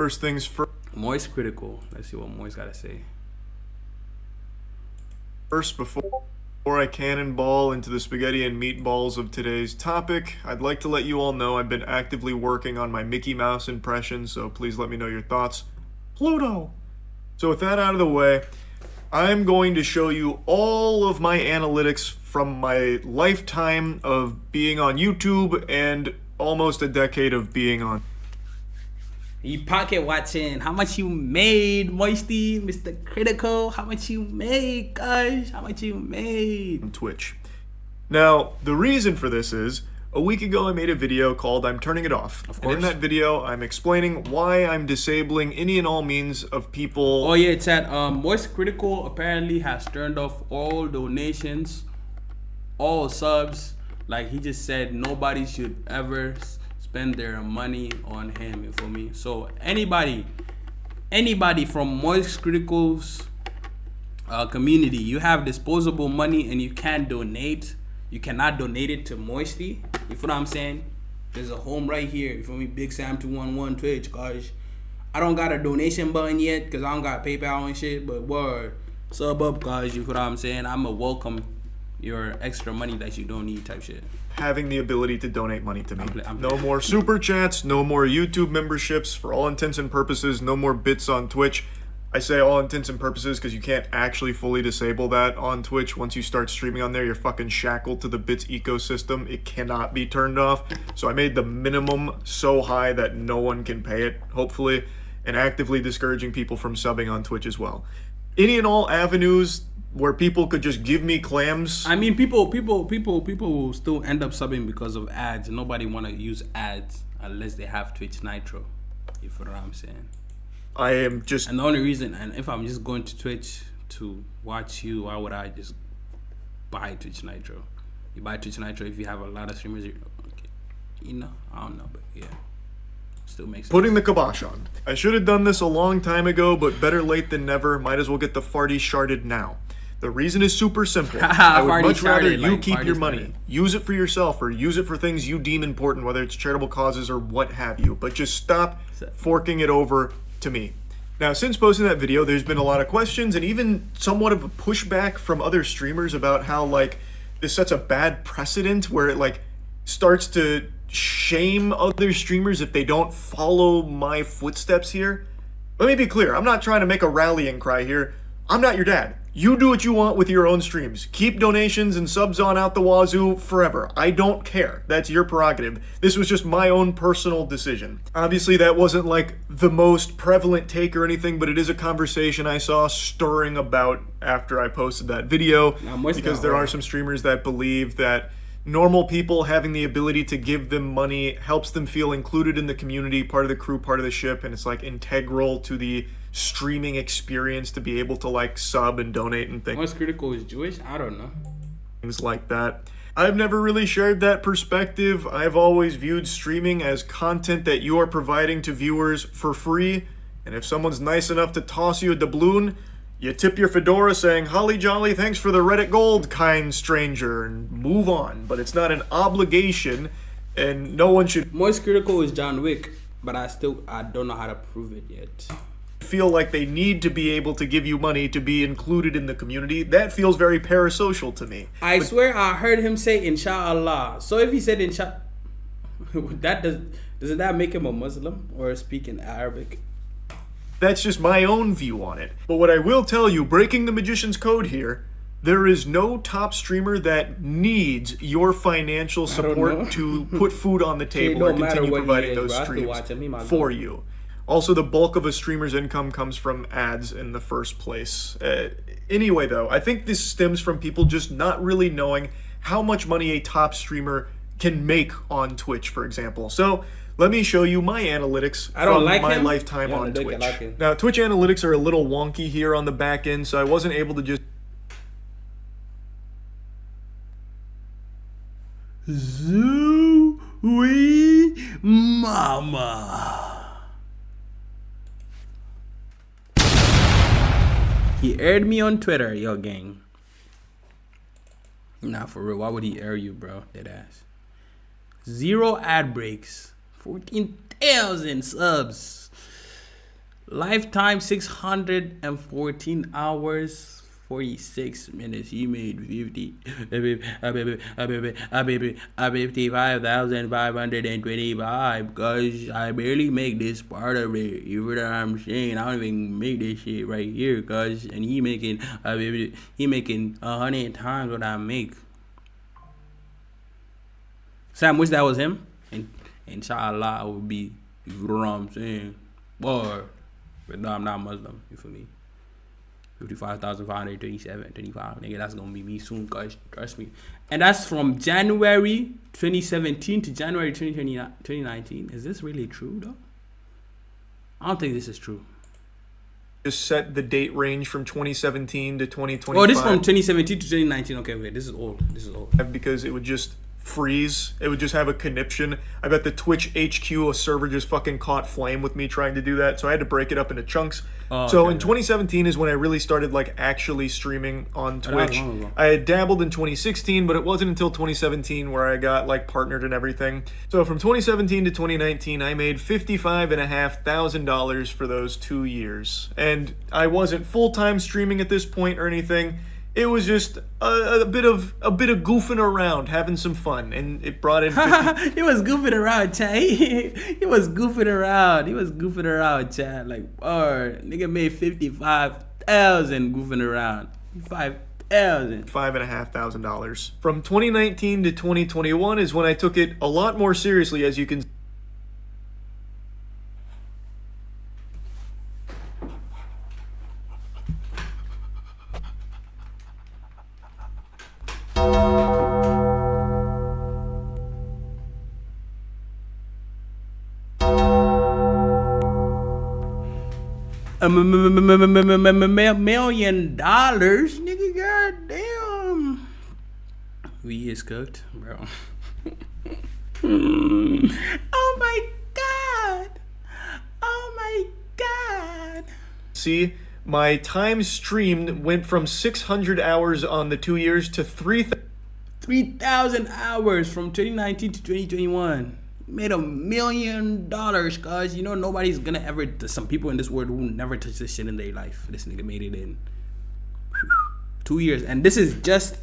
First things first. Moistcr1tikal. Let's see what Moist got to say. First, before I cannonball into the spaghetti and meatballs of today's topic, I'd like to let you all know I've been actively working on my Mickey Mouse impression, so please let me know your thoughts. Pluto! So with that out of the way, I'm going to show you all of my analytics from my lifetime of being on YouTube and almost a decade of being on You pocket watching. How much you made, Moisty, Mr. Critical? How much you made, guys? How much you made? Twitch. Now, the reason for this is, a week ago I made a video called I'm Turning It Off. Of And in course. that video, I'm explaining why I'm disabling any and all means of people. Oh yeah, chat. Moistcr1tikal apparently has turned off all donations, all subs. Like he just said, nobody should ever spend their money on him. You feel me? So anybody from Moistcr1tikal's community, you have disposable money and you can't donate. You cannot donate it to Moisty. You feel what I'm saying? There's a home right here. You feel me? Big Sam 211 Twitch, guys. I don't got a donation button yet because I don't got PayPal and shit. But word, sub up, guys. You feel what I'm saying? I'ma welcome your extra money that you don't need type shit. Having the ability to donate money to me. I'm No more super chats, no more YouTube memberships. For all intents and purposes, no more bits on Twitch. I say all intents and purposes because you can't actually fully disable that on Twitch. Once you start streaming on there, you're fucking shackled to the bits ecosystem. It cannot be turned off. So I made the minimum so high that no one can pay it, hopefully, and actively discouraging people from subbing on Twitch as well. Any and all avenues where people could just give me clams. I mean, people will still end up subbing because of ads. Nobody want to use ads unless they have Twitch Nitro. You feel what I'm saying? I am just... And the only reason, and if I'm just going to Twitch to watch you, why would I just buy Twitch Nitro? You buy Twitch Nitro if you have a lot of streamers. Okay. You know, I don't know, but yeah, still makes sense. Putting the kibosh on. I should have done this a long time ago, but better late than never. Might as well get the farty sharded now. The reason is super simple. I would much rather you keep your money. Use it for yourself or use it for things you deem important, whether it's charitable causes or what have you. But just stop forking it over to me. Now, since posting that video, there's been a lot of questions and even somewhat of a pushback from other streamers about how, like, this sets a bad precedent where it, like, starts to shame other streamers if they don't follow my footsteps here. Let me be clear. I'm not trying to make a rallying cry here. I'm not your dad. You do what you want with your own streams. Keep donations and subs on out the wazoo forever. I don't care. That's your prerogative. This was just my own personal decision. Obviously, that wasn't like the most prevalent take or anything, but it is a conversation I saw stirring about after I posted that video. Because there are some streamers that believe that normal people having the ability to give them money helps them feel included in the community, part of the crew, part of the ship, and it's like integral to the streaming experience to be able to like sub and donate and things. Moistcr1tikal is Jewish? I don't know. Things like that. I've never really shared that perspective. I've always viewed streaming as content that you are providing to viewers for free, and if someone's nice enough to toss you a doubloon, you tip your fedora saying, "Holly jolly, thanks for the Reddit gold, kind stranger," and move on. But it's not an obligation, and no one should Moistcr1tikal is John Wick, but I don't know how to prove it yet. feel like they need to be able to give you money to be included in the community. That feels very parasocial to me. I swear I heard him say inshallah. So if he said inshallah, doesn't that make him a Muslim or speak in Arabic? That's just my own view on it. But what I will tell you, breaking the magician's code here, there is no top streamer that needs your financial support to put food on the table or continue providing those streams for you. Also, the bulk of a streamer's income comes from ads in the first place. Anyway, though, I think this stems from people just not really knowing how much money a top streamer can make on Twitch, for example. So let me show you my analytics from my lifetime on Twitch. Now, Twitch analytics are a little wonky here on the back end, so I wasn't able to just... Zooey mama. He aired me on Twitter, yo gang. Nah, for real, why would he air you, bro? Dead ass. 0 ad breaks. 14,000 subs. Lifetime 614 hours, 46 minutes. He made 55,525. Cause I barely make this part of it. You know what I'm saying? I don't even make this shit right here, cause and he making 100 times what I make. Sam, wish that was him. And inshallah, I would be. You know what I'm saying? Boy. But no, I'm not Muslim. You feel me? 55,537, 25. Nigga, that's gonna be me soon, guys. Trust me. And that's from January 2017 to January 2019. Is this really true, though? I don't think this is true. Just set the date range from 2017 to 2025. Oh, this is from 2017 to 2019. Okay, wait. This is old. Because it would just freeze. It would just have a conniption. I bet the Twitch HQ, a server just fucking caught flame with me trying to do that, so I had to break it up into chunks. So in 2017 is when I really started like actually streaming on Twitch. I had dabbled in 2016, but it wasn't until 2017 where I got like partnered and everything. So from 2017 to 2019, I made $55,500 for those 2 years. And I wasn't full-time streaming at this point or anything. It was just a bit of goofing around, having some fun, and it brought in. He was goofing around, Chad. He was goofing around, Chad. Like, oh, nigga made 55,000 goofing around. 5,000. $5,500. From 2019 to 2021 is when I took it a lot more seriously, as you can. $1 million, nigga, goddamn. We is cooked, bro. Oh my god. See, my time streamed went from 600 hours on the 2 years to 3,000 hours from 2019 to 2021. Made $1 million, cause you know nobody's gonna ever. There's some people in this world who never touch this shit in their life. This nigga made it in 2 years, and this is just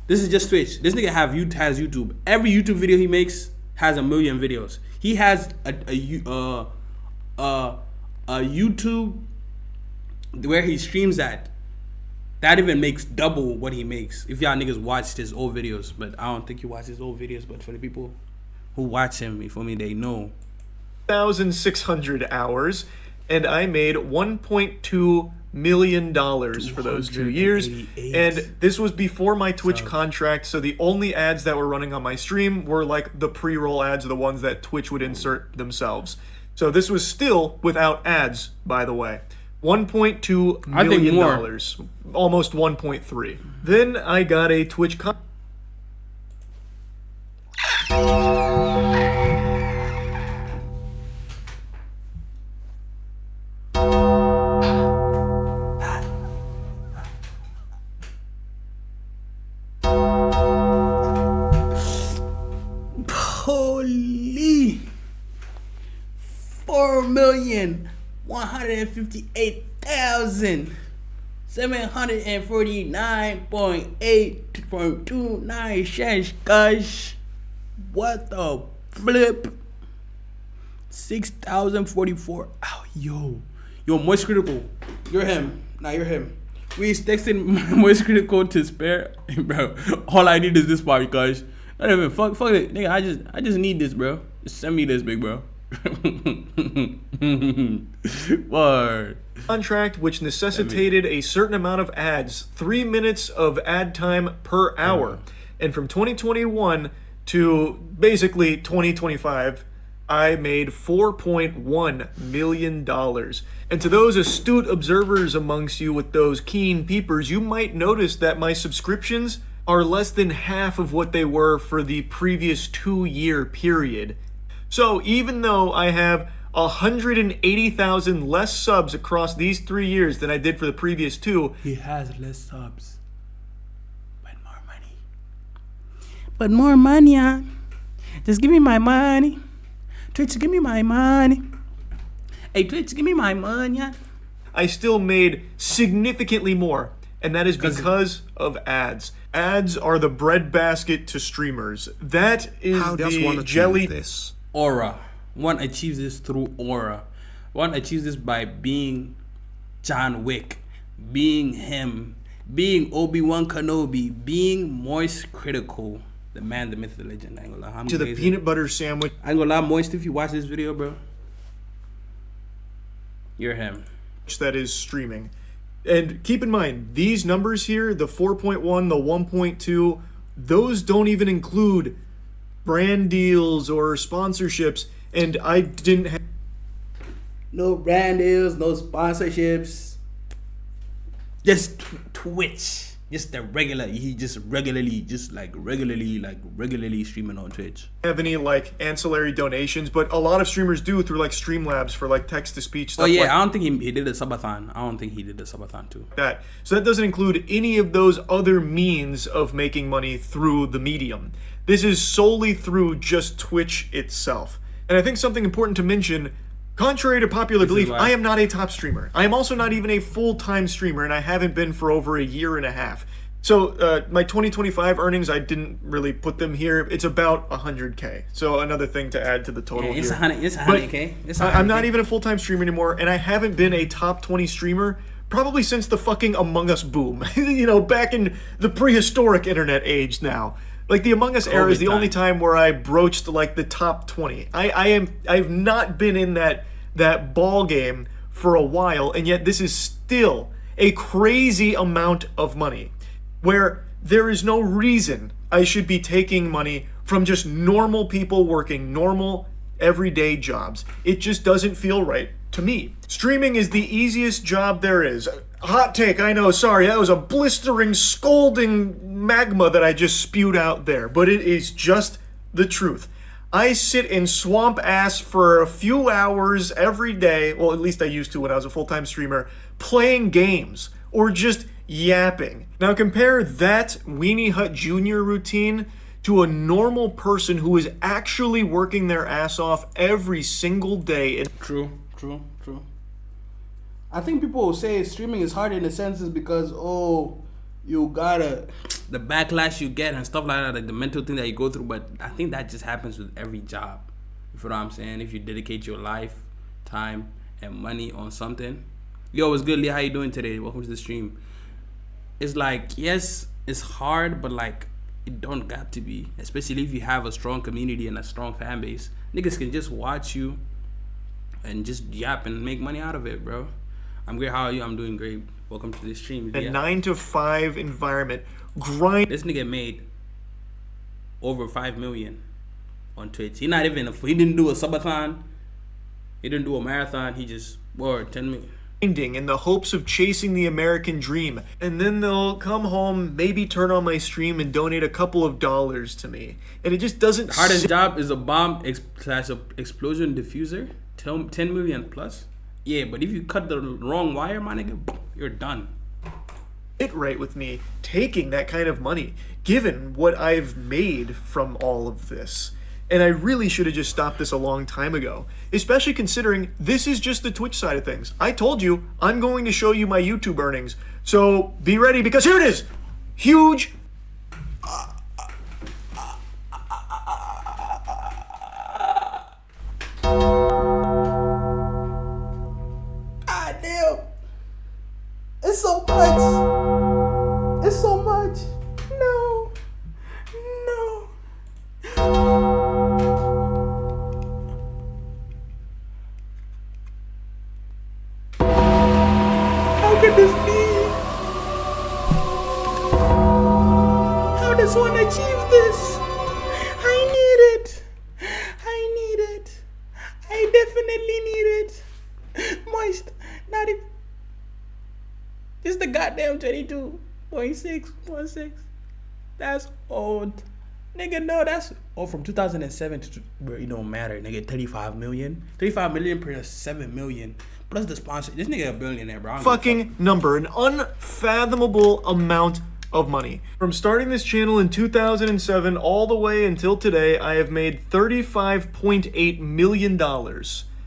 Twitch. This nigga has YouTube. Every YouTube video he makes has 1 million views. He has a YouTube where he streams at. That even makes double what he makes. If y'all niggas watched his old videos, but I don't think you watch his old videos. But for the people who watch him, you feel me, they know. 1,600 hours, and I made $1.2 million for those 2 years. And this was before my Twitch contract, so the only ads that were running on my stream were like the pre-roll ads, the ones that Twitch would insert themselves. So this was still without ads, by the way. $1.2 million. Almost 1.3. Then I got a Twitch contract. Holy 4,158,749.8.29 cents, guys. What the flip? 6,044. Oh, yo, Moistcr1tikal. You're him. Nah, you're him. We texting Moistcr1tikal to spare, bro. All I need is this part, guys. I don't even fuck it, nigga. I just need this, bro. Just send me this, big bro. Word. Contract which necessitated a certain amount of ads, 3 minutes of ad time per hour. And from 2021 to basically 2025, I made $4.1 million. And to those astute observers amongst you with those keen peepers, you might notice that my subscriptions are less than half of what they were for the previous 2-year period. So even though I have 180,000 less subs across these 3 years than I did for the previous 2, he has less subs, but more money. But more money, Just give me my money. Twitch, give me my money. Hey, Twitch, give me my money. I still made significantly more. And that is because of ads. Ads are the breadbasket to streamers. That is How does the one achieve jelly. this? Aura. One achieves this through aura. One achieves this by being John Wick, being him, being Obi-Wan Kenobi, being Moistcr1tikal, the man, the myth, the legend. I ain't gonna lie. I'm To the crazy. peanut butter sandwich. I ain't gonna lie, Moist, if you watch this video, bro, you're him. That is streaming. And keep in mind, these numbers here, the 4.1, the 1.2, those don't even include brand deals or sponsorships. And I didn't have No brand deals, no sponsorships. Just Twitch. Just the regular. He just regularly streaming on Twitch. any like ancillary donations, but a lot of streamers do through like Streamlabs for like text to speech stuff. Oh yeah, like I don't think he did a subathon. I don't think he did a subathon too. that. So that doesn't include any of those other means of making money through the medium. This is solely through just Twitch itself. And I think something important to mention, contrary to popular belief, why- I am not a top streamer. I am also not even a full-time streamer, and I haven't been for over a year and a half. So my 2025 earnings, I didn't really put them here. It's about 100K. So another thing to add to the total Yeah, it's here. 100. It's But 100K. It's I'm not 100K. even a full-time streamer anymore, and I haven't been a top 20 streamer probably since the fucking Among Us boom. You know, back in the prehistoric internet age now. Like the Among Us era is the COVID only time. time where I broached like the top 20. I've not been in that ball game for a while, and yet this is still a crazy amount of money where there is no reason I should be taking money from just normal people working normal everyday jobs. It just doesn't feel right to me. Streaming is the easiest job there is. Hot take, I know, sorry, that was a blistering, scalding magma that I just spewed out there, but it is just the truth. I sit in swamp ass for a few hours every day, well, at least I used to when I was a full-time streamer, playing games or just yapping. Now compare that Weenie Hut Jr. routine to a normal person who is actually working their ass off every single day. And True. I think people will say streaming is hard in the senses because you gotta the backlash you get and stuff like that, like the mental thing that you go through. But I think that just happens with every job. You feel what I'm saying? If you dedicate your life, time, and money on something. Yo, what's good, Lee? How you doing today? Welcome to the stream. It's like, yes, it's hard, but like it don't got to be. Especially if you have a strong community and a strong fan base. Niggas can just watch you and just yap and make money out of it, bro. I'm great. How are you? I'm doing great. Welcome to the stream. a 9 to 5 environment, grind. This nigga made over 5 million on Twitch. He didn't do a subathon. He didn't do a marathon. He just 10 million. In the hopes of chasing the American dream, and then they'll come home, maybe turn on my stream and donate a couple of dollars to me, and it just doesn't Hardest job is a bomb slash explosion diffuser. 10 million plus. Yeah, but if you cut the wrong wire, my nigga, you're done. sit right with me taking that kind of money, given what I've made from all of this. And I really should have just stopped this a long time ago, especially considering this is just the Twitch side of things. I told you, I'm going to show you my YouTube earnings. So be ready, because here it is. Huge. God damn. It's so much. It's so much. No. How could this be? How does one achieve this? I need it. I definitely need it. Moist, not even. This is the goddamn 22.616. That's old. Nigga, no, that's from 2007 to where it don't matter. Nigga, 35 million. 35 million plus 7 million. Plus the sponsor. This nigga a billionaire, bro. I don't give a Fucking number, an unfathomable amount of money. From starting this channel in 2007 all the way until today, I have made $35.8 million.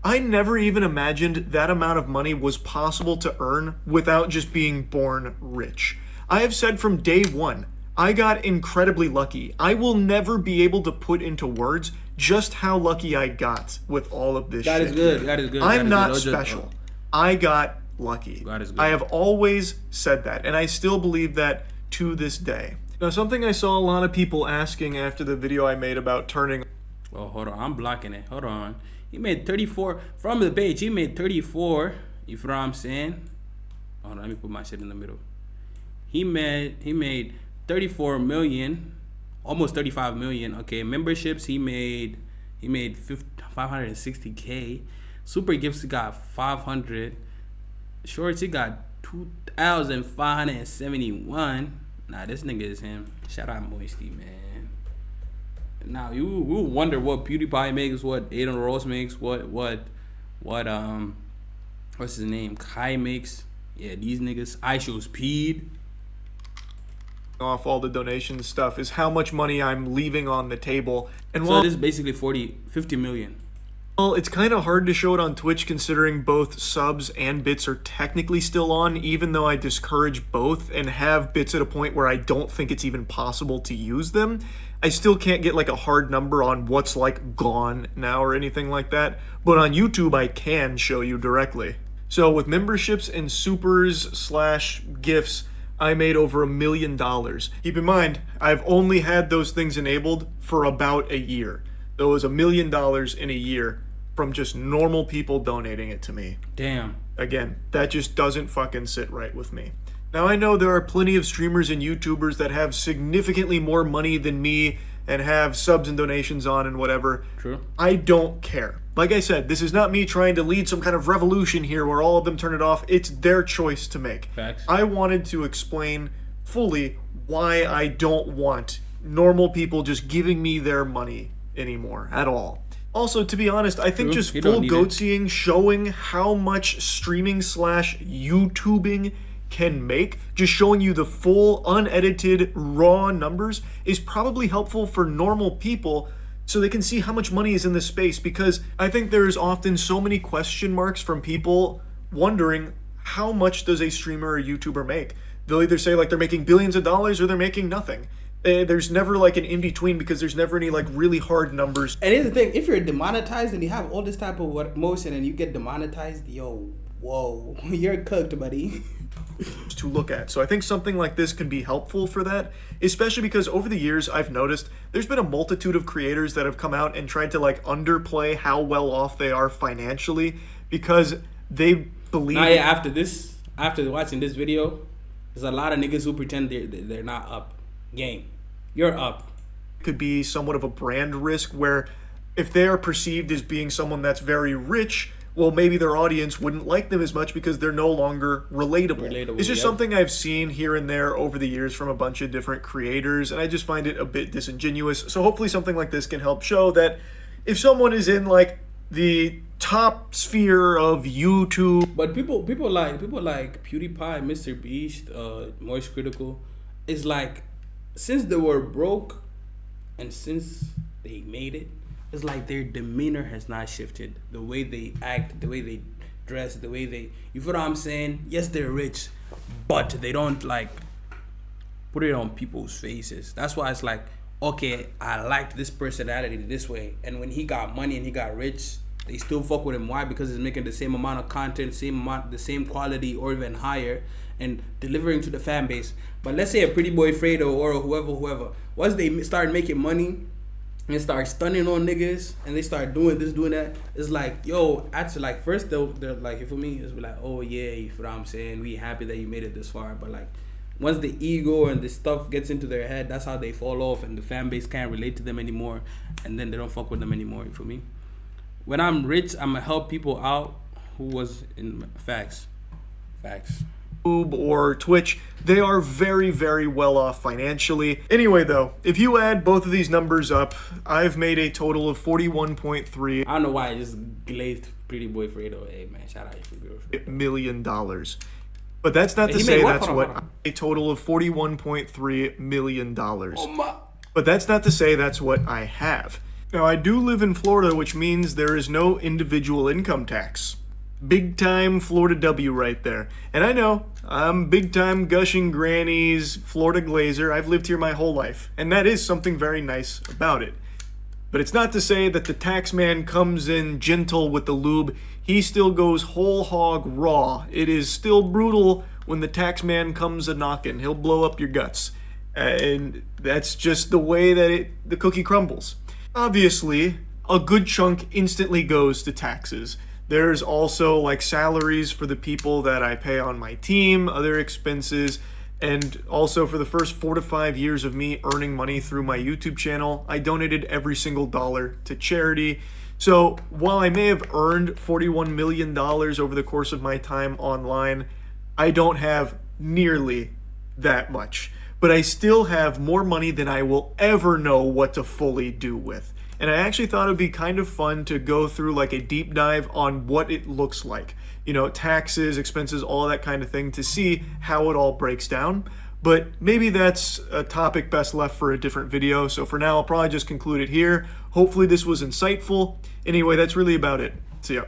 I never even imagined that amount of money was possible to earn without just being born rich. I have said from day one, I got incredibly lucky. I will never be able to put into words just how lucky I got with all of this shit. That is good. That is good. I'm not special. I got lucky. God is good. I have always said that, and I still believe that to this day. Now, something I saw a lot of people asking after the video I made about turning... Well, hold on. I'm blocking it. Hold on. He made 34 from the page. He made 34. You feel what I'm saying? Hold on. Let me put my shit in the middle. He made 34 million, almost 35 million. Okay, memberships. He made 560K. Super gifts, he got 500. Shorts, he got 2,571. Nah, this nigga is him. Shout out Moisty, man. Now you will wonder what PewDiePie makes, what Aiden Ross makes, what what's his name? Kai makes. Yeah, these niggas. I shows peed. Off all the donation stuff is how much money I'm leaving on the table. And so this is basically 50 million. Well, it's kind of hard to show it on Twitch considering both subs and bits are technically still on, even though I discourage both and have bits at a point where I don't think it's even possible to use them. I still can't get like a hard number on what's like gone now or anything like that, but on YouTube I can show you directly. So with memberships and supers / gifts, I made over $1 million. Keep in mind, I've only had those things enabled for about a year. That was $1 million in a year from just normal people donating it to me. Damn. Again, that just doesn't fucking sit right with me. Now, I know there are plenty of streamers and YouTubers that have significantly more money than me and have subs and donations on and whatever. True. I don't care. Like I said, this is not me trying to lead some kind of revolution here where all of them turn it off. It's their choice to make. Facts. I wanted to explain fully why I don't want normal people just giving me their money anymore at all. Also, to be honest, I think just full goatseeing, showing how much streaming / YouTubing can make, just showing you the full, unedited, raw numbers is probably helpful for normal people so they can see how much money is in this space, because I think there's often so many question marks from people wondering how much does a streamer or YouTuber make. They'll either say like they're making billions of dollars or they're making nothing. There's never like an in-between because there's never any like really hard numbers. And here's the thing, if you're demonetized and you have all this type of motion and you get demonetized, yo, whoa, you're cooked, buddy. To look at. So I think something like this can be helpful for that, especially because over the years I've noticed there's been a multitude of creators that have come out and tried to like underplay how well off they are financially because they believe... Now, yeah, after watching this video, there's a lot of niggas who pretend they're not up. Gang, you're up. Could be somewhat of a brand risk where if they are perceived as being someone that's very rich, well, maybe their audience wouldn't like them as much because they're no longer relatable. It's just something I've seen here and there over the years from a bunch of different creators, and I just find it a bit disingenuous. So hopefully something like this can help show that if someone is in like the top sphere of YouTube, but people like PewDiePie, Mr. Beast, Moistcr1tikal, is like, since they were broke and since they made it, it's like their demeanor has not shifted. The way they act, the way they dress, the way they... You feel what I'm saying? Yes, they're rich, but they don't, like, put it on people's faces. That's why it's like, okay, I liked this personality this way. And when he got money and he got rich, they still fuck with him. Why? Because he's making the same amount of content, the same quality, or even higher, and delivering to the fan base. But let's say a Pretty Boy Fredo or whoever, once they start making money and start stunning on niggas and they start doing this, doing that, it's like, yo, actually, like, first they're like, you feel me? It's like, oh yeah, you feel what I'm saying? We happy that you made it this far. But like, once the ego and the stuff gets into their head, that's how they fall off, and the fan base can't relate to them anymore, and then they don't fuck with them anymore. You feel me? When I'm rich, I'm gonna help people out who was in facts. YouTube or Twitch, they are very, very well off financially. Anyway though, if you add both of these numbers up, I've made a total of 41.3 I don't know why I just glazed Pretty Boy Fredo. Hey man, shout out $1 million. But that's not to say that's what a total of $41.3 million. Oh my. But that's not to say that's what I have. Now, I do live in Florida, which means there is no individual income tax. Big time Florida W right there. And I know, I'm big time gushing grannies, Florida glazer. I've lived here my whole life. And that is something very nice about it. But it's not to say that the tax man comes in gentle with the lube. He still goes whole hog raw. It is still brutal when the tax man comes a-knockin'. He'll blow up your guts. And that's just the way that the cookie crumbles. Obviously, a good chunk instantly goes to taxes. There's also like salaries for the people that I pay on my team, other expenses, and also for the first 4 to 5 years of me earning money through my YouTube channel, I donated every single dollar to charity. So while I may have earned $41 million over the course of my time online, I don't have nearly that much. But I still have more money than I will ever know what to fully do with. And I actually thought it would be kind of fun to go through like a deep dive on what it looks like. You know, taxes, expenses, all that kind of thing, to see how it all breaks down. But maybe that's a topic best left for a different video. So for now, I'll probably just conclude it here. Hopefully this was insightful. Anyway, that's really about it. See ya.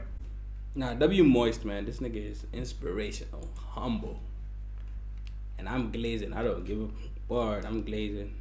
Nah, W Moist, man. This nigga is inspirational, humble. And I'm glazing. I don't give a word. I'm glazing.